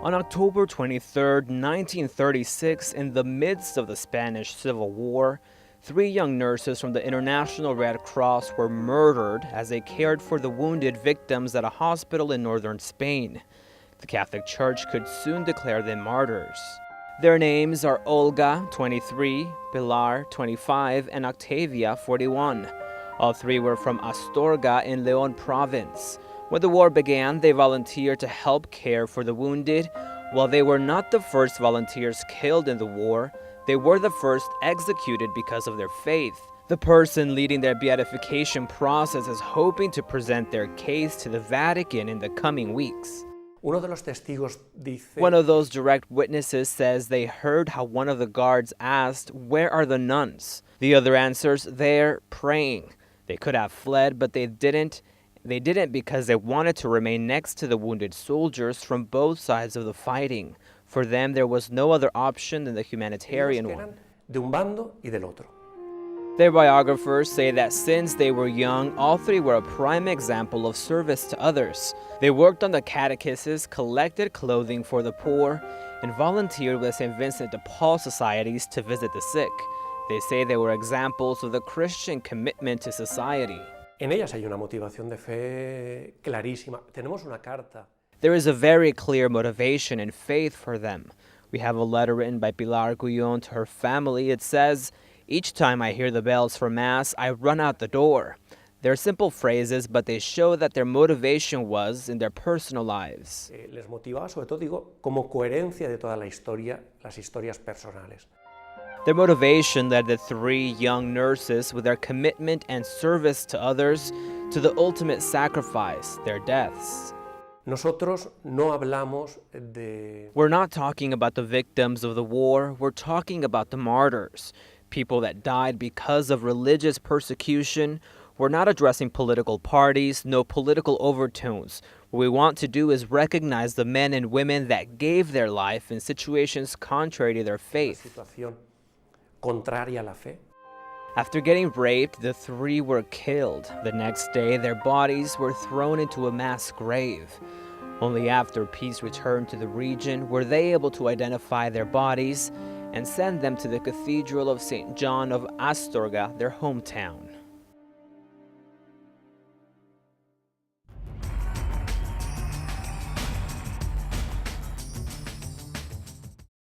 On October 23, 1936, in the midst of the Spanish Civil War, 3 young nurses from the International Red Cross were murdered as they cared for the wounded victims at a hospital in northern Spain. The Catholic Church could soon declare them martyrs. Their names are Olga, 23, Pilar, 25, and Octavia, 41. All 3 were from Astorga in León province. When the war began, they volunteered to help care for the wounded. While they were not the first volunteers killed in the war, they were the first executed because of their faith. The person leading their beatification process is hoping to present their case to the Vatican in the coming weeks. One of those direct witnesses says they heard how one of the guards asked, "Where are the nuns?" The other answers, "They're praying." They could have fled, but they didn't. They didn't because they wanted to remain next to the wounded soldiers from both sides of the fighting. For them, there was no other option than the humanitarian one. Their biographers say that since they were young, all 3 were a prime example of service to others. They worked on the catechesis, collected clothing for the poor, and volunteered with St. Vincent de Paul societies to visit the sick. They say they were examples of the Christian commitment to society. En ellas hay una motivación de fe clarísima. Tenemos una carta. There is a very clear motivation and faith for them. We have a letter written by Pilar Gullón to her family. It says, "Each time I hear the bells for Mass, I run out the door." They're simple phrases, but they show that their motivation was in their personal lives. Les motivaba, sobre todo, digo, como coherencia de toda la historia, las historias personales. Their motivation led the 3 young nurses with their commitment and service to others to the ultimate sacrifice, their deaths. Nosotros no hablamos de... We're not talking about the victims of the war, we're talking about the martyrs, people that died because of religious persecution. We're not addressing political parties, no political overtones. What we want to do is recognize the men and women that gave their life in situations contrary to their faith. Contraria a la fe. After getting raped, the 3 were killed. The next day, their bodies were thrown into a mass grave. Only after peace returned to the region were they able to identify their bodies and send them to the Cathedral of St. John of Astorga, their hometown.